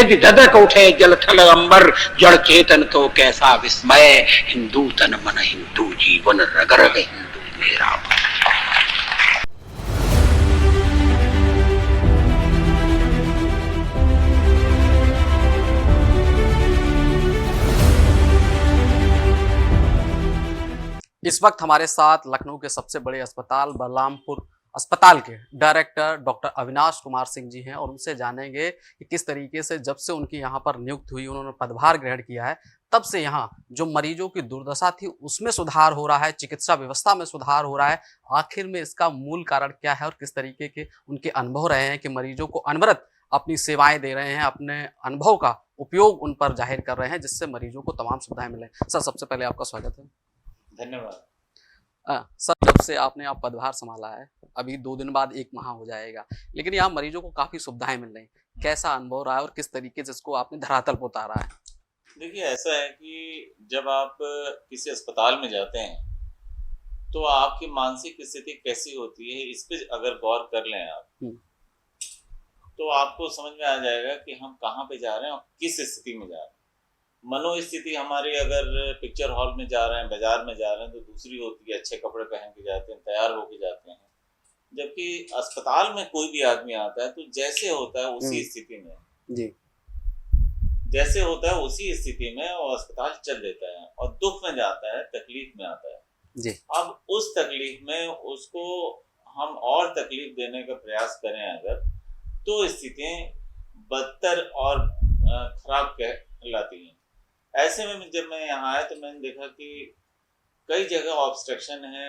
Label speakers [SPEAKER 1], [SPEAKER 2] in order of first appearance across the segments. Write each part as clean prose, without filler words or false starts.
[SPEAKER 1] निज धधक उठे जल थल अंबर, जड़ चेतन तो कैसा विस्मय, हिंदू तन मन हिंदू जीवन, रग रग हिंदू मेरा मन।
[SPEAKER 2] इस वक्त हमारे साथ लखनऊ के सबसे बड़े अस्पताल बलरामपुर अस्पताल के डायरेक्टर डॉक्टर अविनाश कुमार सिंह जी हैं और उनसे जानेंगे कि किस तरीके से जब से उनकी यहाँ पर नियुक्ति हुई, उन्होंने पदभार ग्रहण किया है, तब से यहाँ जो मरीजों की दुर्दशा थी उसमें सुधार हो रहा है, चिकित्सा व्यवस्था में सुधार हो रहा है। आखिर में इसका मूल कारण क्या है और किस तरीके के उनके अनुभव रहे हैं कि मरीजों को अनवरत अपनी सेवाएं दे रहे हैं, अपने अनुभव का उपयोग उन पर जाहिर कर रहे हैं, जिससे मरीजों को तमाम सुविधाएं मिले। सर, सबसे पहले आपका स्वागत है।
[SPEAKER 3] धन्यवाद।
[SPEAKER 2] सर, जब से आपने आप पदभार संभाला है, अभी 2 दिन बाद 1 माह हो जाएगा, लेकिन यहाँ मरीजों को काफी सुविधाएं मिल रही हैं। कैसा अनुभव रहा है और किस तरीके से इसको आपने धरातल पर उतारा है?
[SPEAKER 3] देखिए, ऐसा है कि जब आप किसी अस्पताल में जाते हैं तो आपकी मानसिक स्थिति कैसी होती है, इस पे अगर गौर कर लें आप, तो आपको समझ में आ जाएगा कि हम कहाँ पे जा रहे हैं और किस स्थिति में जा रहे हैं। मनोस्थिति हमारी, अगर पिक्चर हॉल में जा रहे हैं, बाजार में जा रहे हैं, तो दूसरी होती है, अच्छे कपड़े पहन के जाते हैं, तैयार होके जाते हैं। जबकि अस्पताल में कोई भी आदमी आता है तो जैसे होता है उसी स्थिति में
[SPEAKER 2] जी,
[SPEAKER 3] जैसे होता है उसी स्थिति में वो अस्पताल चल देता है, और दुख में जाता है, तकलीफ में आता है
[SPEAKER 2] जी।
[SPEAKER 3] अब उस तकलीफ में उसको हम और तकलीफ देने का प्रयास करें अगर, तो स्थितियां बदतर और खराब कहलाती हैं। ऐसे में जब मैं यहाँ आया तो मैंने देखा कि कई जगह ऑब्स्ट्रक्शन है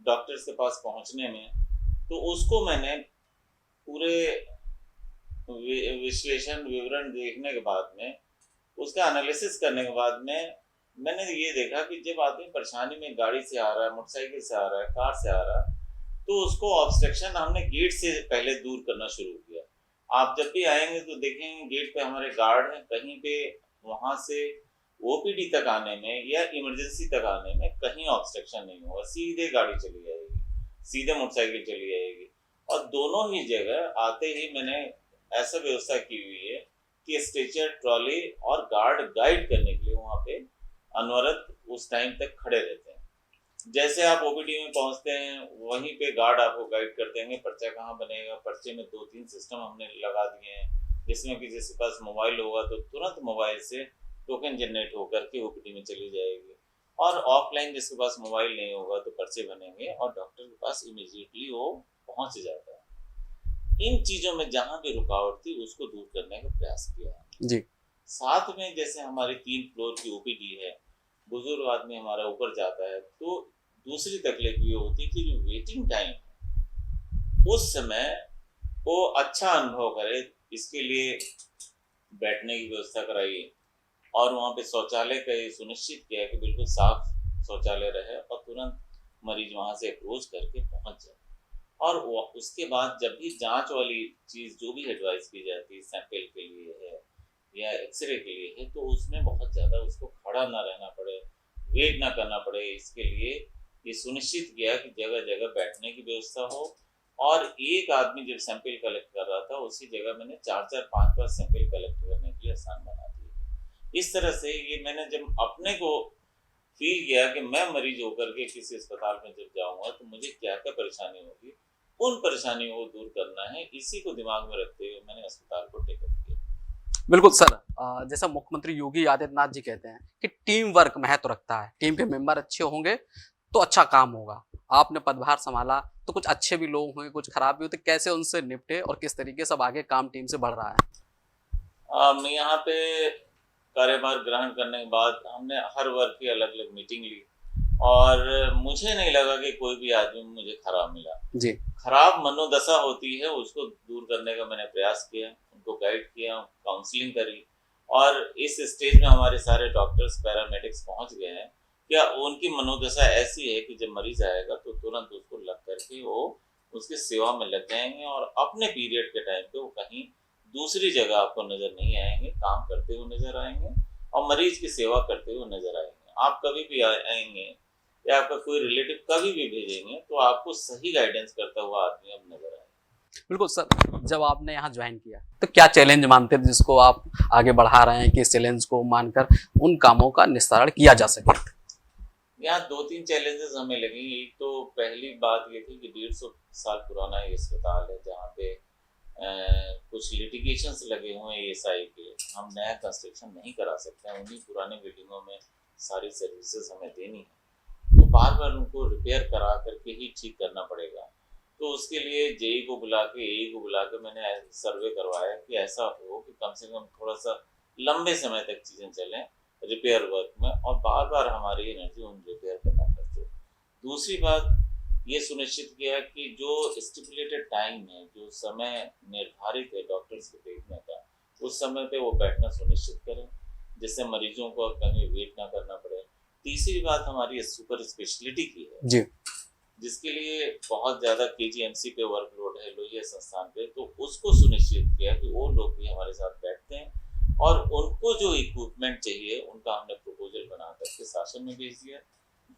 [SPEAKER 3] डॉक्टर्स के पास पहुंचने में, तो उसको मैंने पूरे विश्लेषण विवरण देखने के बाद में, उसका एनालिसिस करने के बाद में मैंने ये देखा कि जब आदमी परेशानी में गाड़ी से आ रहा है, मोटरसाइकिल से आ रहा है, कार से आ रहा है, तो उसको ऑब्स्ट्रक्शन हमने गेट से पहले दूर करना शुरू किया। आप जब भी आएंगे तो देखेंगे गेट पे हमारे गार्ड हैं, कहीं पे वहां से ओपीडी तक आने में या इमरजेंसी तक आने में कहीं ऑब्स्ट्रक्शन नहीं होगा, सीधे गाड़ी चली जाएगी, सीधे मोटरसाइकिल चली जाएगी। और दोनों ही जगह आते ही मैंने ऐसा व्यवस्था की हुई है कि स्ट्रेचर, ट्रॉली और गार्ड गाइड करने के लिए वहां पे अनवरत उस टाइम तक खड़े रहते हैं। जैसे आप ओपीडी में पहुंचते हैं वहीं पे गार्ड आपको गाइड कर देंगे, पर्चा कहाँ बनेगा। पर्चे में 2-3 सिस्टम हमने लगा दिए हैं, जिसमें कि जिसके पास मोबाइल होगा तो तुरंत मोबाइल से टोकन जनरेट होकर के ओपीडी में चली जाएगी, और ऑफलाइन जिसके पास मोबाइल नहीं होगा तो पर्चे बनेंगे और डॉक्टर के पास इमीडिएटली वो पहुंच जाता है। इन चीजों में जहां भी रुकावट थी उसको दूर करने का प्रयास किया
[SPEAKER 2] जी।
[SPEAKER 3] साथ में जैसे हमारी 3 फ्लोर की ओपीडी है, बुजुर्ग आदमी हमारा ऊपर जाता है, तो दूसरी तकलीफ ये होती है कि जो वेटिंग टाइम है उस समय वो अच्छा अनुभव करे, इसके लिए बैठने की व्यवस्था कराई, और वहाँ पे शौचालय का ये सुनिश्चित किया कि बिल्कुल साफ शौचालय रहे और तुरंत मरीज वहाँ से अप्रोच करके पहुँच जाए। और उसके बाद जब भी जांच वाली चीज़ जो भी एडवाइस की जाती है, सैंपल के लिए है या एक्सरे के लिए है, तो उसमें बहुत ज़्यादा उसको खड़ा ना रहना पड़े, वेट ना करना पड़े, इसके लिए ये सुनिश्चित किया कि जगह जगह बैठने की व्यवस्था हो। और एक आदमी जब सैंपल कलेक्ट कर रहा था उसी जगह मैंने 4-4, 5-5 सैंपल कलेक्ट करने के लिए आसान बना दिए। इस तरह से ये मैंने जब अपने को फील किया कि मैं मरीज होकर के किसी अस्पताल में जब जाऊंगा तो मुझे क्या क्या परेशानी होगी, उन परेशानियों को दूर करना है, इसी को दिमाग में रखते हुए मैंने अस्पताल को टेकअप किया।
[SPEAKER 2] बिल्कुल सर, जैसा मुख्यमंत्री योगी आदित्यनाथ जी कहते हैं कि टीम वर्क महत्व रखता है, टीम के मेंबर अच्छे होंगे तो अच्छा काम होगा। आपने पदभार संभाला तो कुछ अच्छे भी लोग होंगे, कुछ खराब भी होते, कैसे उनसे निपटे और किस तरीके से आगे काम टीम से बढ़ रहा है?
[SPEAKER 3] मैं यहाँ पे कार्यभार ग्रहण करने के बाद हमने हर वर्ग की अलग अलग मीटिंग ली, और मुझे नहीं लगा कि कोई भी आदमी मुझे खराब मिला
[SPEAKER 2] जी।
[SPEAKER 3] खराब मनोदशा होती है उसको दूर करने का मैंने प्रयास किया, उनको गाइड किया, काउंसलिंग करी, और इस स्टेज में हमारे सारे डॉक्टर्स, पैरामेडिक्स पहुंच गए हैं। क्या उनकी मनोदशा ऐसी है कि जब मरीज आएगा तो तुरंत उसको लग करके वो उसकी सेवा में लग जाएंगे, और अपने पीरियड के टाइम पे वो कहीं दूसरी जगह आपको नजर नहीं आएंगे, काम करते हुए नजर आएंगे और मरीज की सेवा करते हुए नजर आएंगे। आप कभी भी आएंगे या आपका कोई रिलेटिव कभी भी भेजेंगे तो आपको सही गाइडेंस करता हुआ आदमी अब नजर आएगा।
[SPEAKER 2] बिल्कुल सर, जब आपने यहाँ ज्वाइन किया तो क्या चैलेंज मानते थे जिसको आप आगे बढ़ा रहे हैं कि इस चैलेंज को मानकर उन कामों का निस्तारण किया जा सके?
[SPEAKER 3] यहाँ 2-3 चैलेंजेस हमें लगी। एक तो पहली बात ये थी कि 150 साल पुराना ये अस्पताल है, जहाँ पे कुछ लिटिगेशंस लगे हुए हैं ESI के। हम नया कंस्ट्रक्शन नहीं करा सकते हैं, उन्हीं पुराने बिल्डिंगों में सारी सर्विसेज हमें देनी है, तो बार बार उनको रिपेयर करा करके ही ठीक करना पड़ेगा। तो उसके लिए JE को बुला के AE को बुला के मैंने सर्वे करवाया कि ऐसा हो कि कम से कम थोड़ा सा लंबे समय तक चीज़ें चलें रिपेयर वर्क में, और बार बार हमारी एनर्जी उन रिपेयर करना पड़ती है। दूसरी बात ये सुनिश्चित किया कि जो स्टिपुलेटेड टाइम है, जो समय निर्धारित है डॉक्टर्स को देखने का, उस समय पे वो बैठना सुनिश्चित करें, जिससे मरीजों को कहीं वेट ना करना पड़े। तीसरी बात हमारी सुपर स्पेशलिटी की है
[SPEAKER 2] जी,
[SPEAKER 3] जिसके लिए बहुत ज़्यादा KGMC पे वर्कलोड है लोहिया संस्थान पे, तो उसको सुनिश्चित किया कि वो लोग भी हमारे साथ बैठते हैं, और उनको जो इक्विपमेंट चाहिए उनका हमने प्रपोजल बना करके शासन में भेज दिया।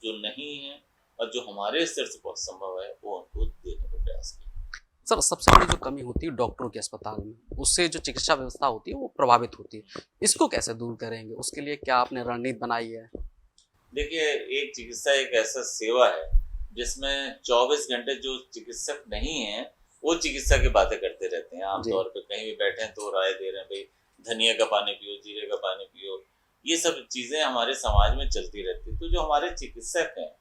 [SPEAKER 3] जो नहीं है और जो हमारे स्तर से बहुत संभव है वो उनको देने का प्रयास किया।
[SPEAKER 2] सर सबसे बड़ी जो कमी होती है डॉक्टरों के अस्पताल में, उससे जो चिकित्सा व्यवस्था होती है वो प्रभावित होती है, इसको कैसे दूर करेंगे? उसके लिए क्या आपने रणनीति बनाई है?
[SPEAKER 3] देखिए, एक चिकित्सा एक ऐसा सेवा है जिसमें 24 घंटे जो चिकित्सक नहीं है वो चिकित्सा की बातें करते रहते हैं। आमतौर पे कहीं भी बैठे हैं तो राय दे रहे हैं, भाई धनिया का पानी पियो, जीरे का पानी पियो, ये सब चीजें हमारे समाज में चलती रहती है। तो जो हमारे चिकित्सक हैं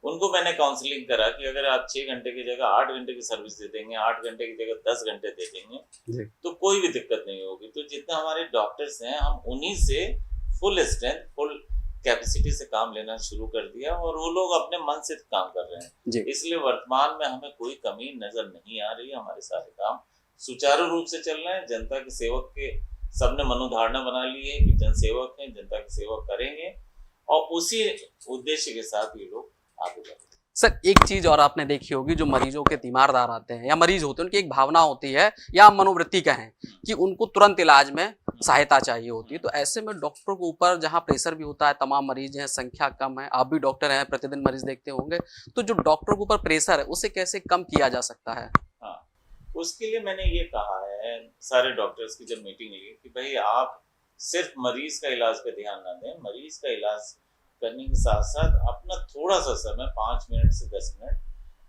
[SPEAKER 3] उनको मैंने काउंसलिंग करा कि अगर आप 6 घंटे की जगह 8 घंटे की सर्विस दे देंगे, 8 घंटे की जगह 10 घंटे दे देंगे तो कोई भी दिक्कत नहीं होगी। तो जितना हमारे डॉक्टर्स हैं हम उन्हीं से फुल स्ट्रेंथ, फुल कैपेसिटी से काम लेना शुरू कर दिया, और वो लोग अपने मन से काम कर रहे हैं। इसलिए वर्तमान में हमें कोई कमी नजर नहीं आ रही है। हमारे सारे काम सुचारू रूप से चल रहे हैं। जनता के सेवक के सबने मनोधारणा बना ली है कि जन सेवक हैं, जनता की सेवा करेंगे, और उसी उद्देश्य के साथ ये लोग आगे बढ़ते हैं।
[SPEAKER 2] सर एक चीज और आपने देखी होगी, जो मरीजों के तीमारदार आते हैं या मरीज होते हैं, उनकी एक भावना होती है या मनोवृत्ति कहें कि उनको तुरंत इलाज में सहायता चाहिए होती है। तो ऐसे में डॉक्टरों के ऊपर जहां प्रेशर भी होता है, तमाम मरीज हैं, संख्या कम है, आप भी डॉक्टर हैं, प्रतिदिन मरीज देखते होंगे, तो जो डॉक्टरों के ऊपर प्रेशर है उसे कैसे कम किया जा सकता है?
[SPEAKER 3] हाँ, उसके लिए मैंने ये कहा है सारे डॉक्टर्स की जब मीटिंग ली कि भाई आप सिर्फ मरीज का इलाज पे ध्यान ना दें, मरीज का इलाज करने के साथ साथ अपना थोड़ा सा समय 5 मिनट से 10 मिनट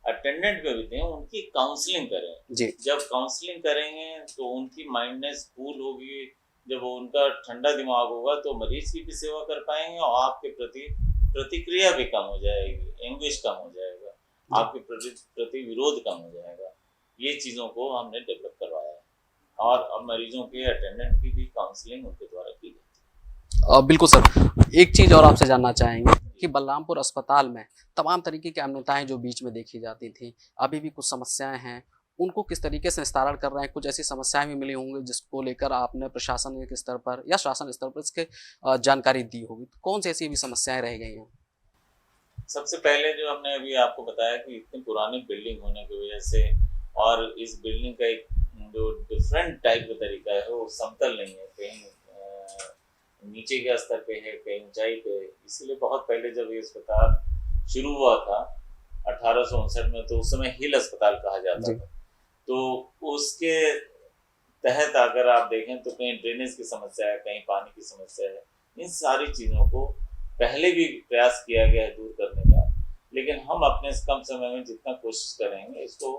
[SPEAKER 3] अटेंडेंट पे भी दें, उनकी काउंसलिंग करें
[SPEAKER 2] जी।
[SPEAKER 3] जब काउंसलिंग करेंगे तो उनकी माइंडनेस कूल होगी, जब उनका ठंडा दिमाग होगा तो मरीज की भी सेवा कर पाएंगे, और आपके प्रति प्रतिक्रिया भी कम हो जाएगी, एंग्विश कम हो जाएगा, आपके प्रति विरोध कम हो जाएगा। ये चीज़ों को हमने डेवलप करवाया है, और अब मरीजों के अटेंडेंट की भी काउंसलिंग उनके द्वारा की जाती है।
[SPEAKER 2] बिल्कुल सर, एक चीज और आपसे जानना चाहेंगे कि बलरामपुर अस्पताल में तमाम तरीके की अनियमितताएं जो बीच में देखी जाती थी, अभी भी कुछ समस्याएं हैं, उनको किस तरीके से निस्तारण कर रहे हैं? कुछ ऐसी समस्याएं भी मिली होंगी जिसको लेकर आपने प्रशासन के स्तर पर या शासन स्तर पर इसके जानकारी दी होगी, तो कौन सी ऐसी भी समस्याएं रह गई हैं?
[SPEAKER 3] सबसे पहले जो हमने अभी आपको बताया कि इतनी पुरानी बिल्डिंग होने की वजह से, और इस बिल्डिंग का एक जो डिफरेंट टाइप का तरीका है वो समतल नहीं है, कहीं नीचे के स्तर पे है, कहीं ऊंचाई पे है। इसीलिए बहुत पहले जब ये अस्पताल शुरू हुआ था 1859 में, तो उस समय हिल अस्पताल कहा जाता था। तो उसके तहत अगर आप देखें तो कहीं ड्रेनेज की समस्या है, कहीं पानी की समस्या है। इन सारी चीज़ों को पहले भी प्रयास किया गया है दूर करने का, लेकिन हम अपने कम समय में जितना कोशिश करेंगे इसको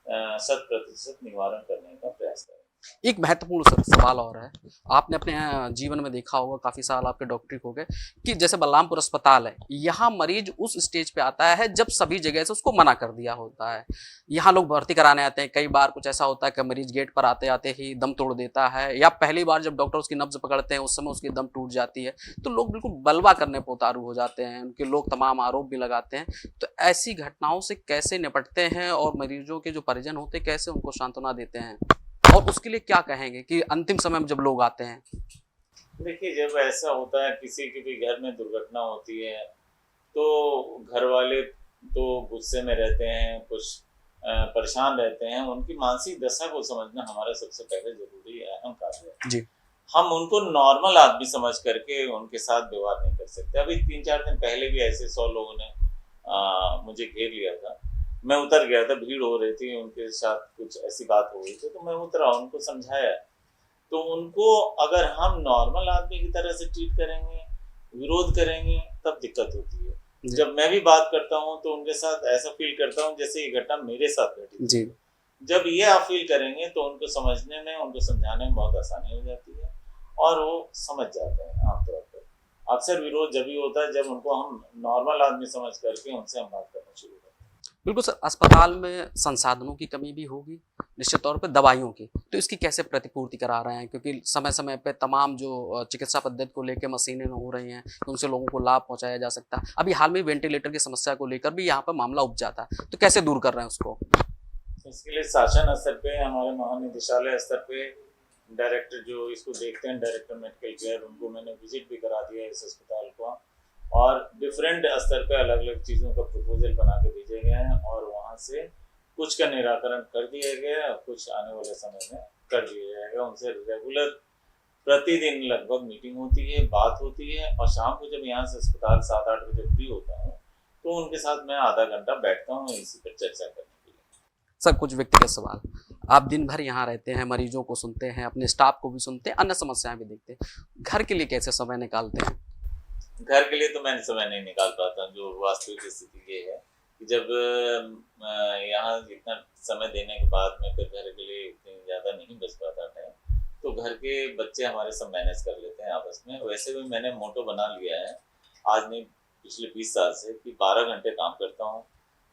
[SPEAKER 3] 100% निवारण करने का प्रयास करेंगे।
[SPEAKER 2] एक महत्वपूर्ण सवाल और है, आपने अपने जीवन में देखा होगा, काफी साल आपके डॉक्टरी हो गए, कि जैसे बलरामपुर अस्पताल है, यहाँ मरीज उस स्टेज पे आता है जब सभी जगह से उसको मना कर दिया होता है। यहाँ लोग भर्ती कराने आते हैं, कई बार कुछ ऐसा होता है कि मरीज गेट पर आते आते ही दम तोड़ देता है, या पहली बार जब डॉक्टर उसकी नब्ज पकड़ते हैं उस समय उसकी दम टूट जाती है, तो लोग बिल्कुल बलवा करने पर उतारू हो जाते हैं, उनके लोग तमाम आरोप भी लगाते हैं। तो ऐसी घटनाओं से कैसे निपटते हैं, और मरीजों के जो परिजन होते हैं कैसे उनको सांत्वना देते हैं, और उसके लिए क्या कहेंगे कि अंतिम समय में जब लोग आते हैं?
[SPEAKER 3] देखिए, जब ऐसा होता है किसी के भी घर में दुर्घटना होती है तो घर वाले तो गुस्से में रहते हैं, कुछ परेशान रहते हैं। उनकी मानसिक दशा को समझना हमारा सबसे पहले जरूरी है, अहम कार्य है जी। हम उनको नॉर्मल आदमी समझ करके उनके साथ व्यवहार नहीं कर सकते। अभी 3-4 दिन पहले भी ऐसे 100 लोगों ने मुझे घेर लिया था, मैं उतर गया था, भीड़ हो रही थी, उनके साथ कुछ ऐसी बात हो गई थी, तो मैं उतरा, उनको समझाया। तो उनको अगर हम नॉर्मल आदमी की तरह से ट्रीट करेंगे, विरोध करेंगे, तब दिक्कत होती है। जब मैं भी बात करता हूँ तो उनके साथ ऐसा फील करता हूँ जैसे ये घटना मेरे साथ घटी
[SPEAKER 2] जी।
[SPEAKER 3] जब ये आप फील करेंगे तो उनको समझने में, उनको समझाने में बहुत आसानी हो जाती है और वो समझ जाते हैं आमतौर पर। अक्सर विरोध जब भी होता है जब उनको हम नॉर्मल आदमी समझ करके उनसे हम बात करना शुरू करते हैं।
[SPEAKER 2] बिल्कुल सर, अस्पताल में संसाधनों की कमी भी होगी, निश्चित तौर पे दवाइयों की, तो इसकी कैसे प्रतिपूर्ति करा रहे हैं? क्योंकि समय समय पे तमाम जो चिकित्सा पद्धति को लेकर मशीनें हो रही हैं, तो उनसे लोगों को लाभ पहुंचाया जा सकता है। अभी हाल में वेंटिलेटर की समस्या को लेकर भी यहाँ पर मामला उपजा था, तो कैसे दूर कर रहे हैं उसको?
[SPEAKER 3] इसके लिए शासन स्तर पे, हमारे महानिदेशालय स्तर पे डायरेक्टर जो इसको देखते हैं, डायरेक्टर मेडिकल केयर, उनको मैंने विजिट भी करा दिया इस अस्पताल को, और डिफरेंट स्तर पे अलग अलग चीज़ों का प्रपोजल बना के भेजे गए हैं और वहाँ से कुछ का निराकरण कर दिया गया, कुछ आने वाले समय में कर दिया जाएगा। उनसे रेगुलर प्रतिदिन लगभग मीटिंग होती है, बात होती है, और शाम को जब यहाँ से अस्पताल 7-8 बजे फ्री होता हूँ तो उनके साथ मैं आधा घंटा बैठता हूँ इसी पर चर्चा करने के लिए।
[SPEAKER 2] सर, कुछ व्यक्तिगत सवाल, आप दिन भर यहाँ रहते हैं, मरीजों को सुनते हैं, अपने स्टाफ को भी सुनते हैं, अन्य समस्याएं भी देखते हैं, घर के लिए कैसे समय निकालते हैं? घर
[SPEAKER 3] के लिए तो मैं समय नहीं निकाल पाता। जो वास्तविक स्थिति ये है कि जब यहाँ इतना समय देने के बाद में फिर घर के लिए इतनी ज़्यादा नहीं बच पाता टाइम, तो घर के बच्चे हमारे सब मैनेज कर लेते हैं आपस में। वैसे भी मैंने मोटो बना लिया है, आज नहीं पिछले 20 साल से, कि 12 घंटे काम करता हूँ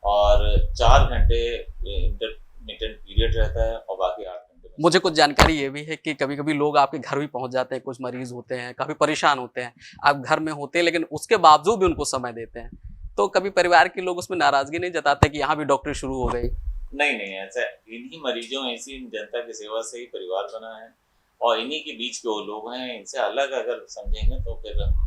[SPEAKER 3] और 4 घंटे इंटरमिटेंट पीरियड रहता है और बाकी 8 घंटे।
[SPEAKER 2] मुझे कुछ जानकारी ये भी है कि कभी कभी लोग आपके घर भी पहुंच जाते हैं, कुछ मरीज होते हैं, काफी परेशान होते हैं, आप घर में होते हैं लेकिन उसके बावजूद भी उनको समय देते हैं, तो कभी परिवार के लोग उसमें नाराजगी नहीं जताते कि यहाँ भी डॉक्टरी शुरू हो गई?
[SPEAKER 3] नहीं, ऐसा इन्हीं मरीजों, ऐसी जनता की सेवा से ही परिवार बना है और इन्हीं के बीच के वो लोग हैं। इनसे अलग अगर समझेंगे तो फिर हम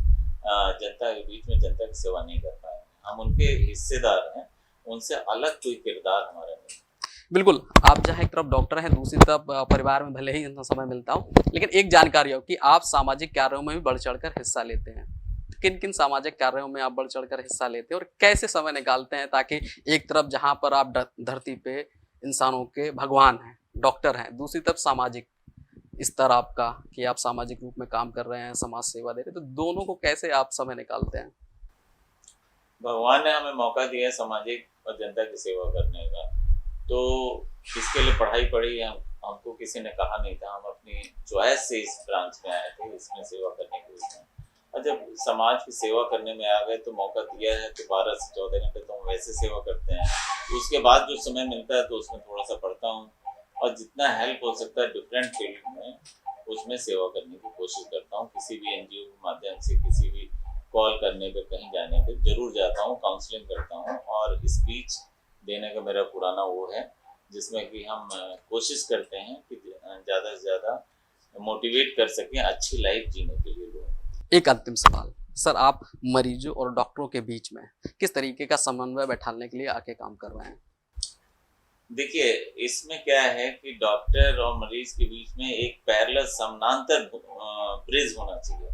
[SPEAKER 3] जनता के बीच में जनता की सेवा नहीं कर पाएंगे। हम उनके हिस्सेदार हैं, उनसे अलग कोई किरदार हमारा नहीं।
[SPEAKER 2] बिल्कुल, आप जहाँ एक तरफ डॉक्टर हैं, दूसरी तरफ परिवार में भले ही इतना समय मिलता हो, लेकिन एक जानकारी हो कि आप सामाजिक कार्यों में भी बढ़ चढ़कर हिस्सा लेते हैं। किन किन सामाजिक कार्यों में आप बढ़ चढ़कर हिस्सा लेते हैं और कैसे समय निकालते हैं, ताकि एक तरफ जहाँ पर आप धरती पे इंसानों के भगवान हैं, डॉक्टर हैं, दूसरी तरफ सामाजिक स्तर आपका कि आप सामाजिक रूप में काम कर रहे हैं, समाज सेवा दे रहे हैं, तो दोनों को कैसे आप समय निकालते हैं?
[SPEAKER 3] भगवान ने हमें मौका दिया है सामाजिक और जनता की सेवा करने का, तो इसके लिए पढ़ाई पढ़ी। हमको किसी ने कहा नहीं था, हम अपनी चॉइस से इस ब्रांच में आए थे, इसमें सेवा करने के लिए। और जब समाज की सेवा करने में आ गए तो मौका दिया है तो 12 से 14 घंटे तो हम वैसे सेवा करते हैं। उसके बाद जो समय मिलता है तो उसमें थोड़ा सा पढ़ता हूँ और जितना हेल्प हो सकता है डिफरेंट फील्ड में उसमें सेवा करने की कोशिश करता हूँ। किसी भी NGO के माध्यम से, किसी भी कॉल करने पे, कहीं जाने पे जरूर जाता हूँ, काउंसलिंग करता हूँ। और स्पीच देने का मेरा पुराना वो है जिसमें कि हम कोशिश करते हैं कि ज़्यादा से ज़्यादा मोटिवेट कर सकें अच्छी लाइफ जीने के लिए लोगों को।
[SPEAKER 2] एक अंतिम सवाल सर, आप मरीजों और डॉक्टरों के बीच में किस तरीके का समन्वय बैठाने के लिए आके काम कर रहे हैं?
[SPEAKER 3] देखिए, इसमें क्या है कि डॉक्टर और मरीज के बीच में एक पैरेलल समानांतर ब्रिज होना चाहिए,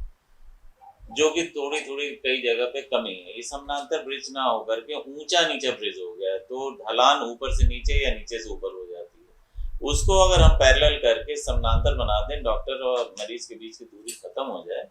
[SPEAKER 3] जो कि थोड़ी थोड़ी कई जगह पे कमी है। ये समानांतर ब्रिज ना होकर के ऊंचा नीचा ब्रिज हो गया, तो ढलान ऊपर से नीचे या नीचे से ऊपर हो जाती है। उसको अगर हम पैरेलल करके समानांतर बना दें, डॉक्टर और मरीज के बीच की दूरी खत्म हो जाए,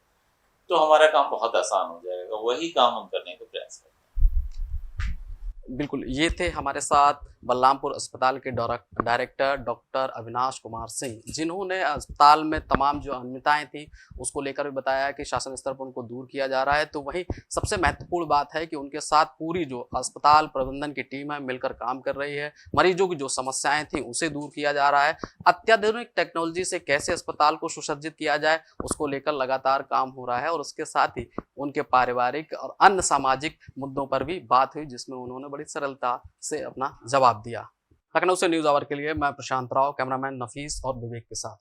[SPEAKER 3] तो हमारा काम बहुत आसान हो जाएगा। वही काम हम करने का प्रयास करते हैं।
[SPEAKER 2] बिल्कुल, ये थे हमारे साथ बलरामपुर अस्पताल के डायरेक्टर डॉक्टर अविनाश कुमार सिंह, जिन्होंने अस्पताल में तमाम जो अनियमितताएं थी उसको लेकर भी बताया कि शासन स्तर पर उनको दूर किया जा रहा है। तो वहीं सबसे महत्वपूर्ण बात है कि उनके साथ पूरी जो अस्पताल प्रबंधन की टीम है मिलकर काम कर रही है। मरीजों की जो समस्याएं थी उसे दूर किया जा रहा है। अत्याधुनिक टेक्नोलॉजी से कैसे अस्पताल को सुसज्जित किया जाए उसको लेकर लगातार काम हो रहा है, और उसके साथ ही उनके पारिवारिक और अन्य सामाजिक मुद्दों पर भी बात हुई, जिसमें उन्होंने बड़ी सरलता से अपना जवाब दिया। लखनऊ से न्यूज़ आवर के लिए मैं प्रशांत राव, कैमरामैन नफीस और विवेक के साथ।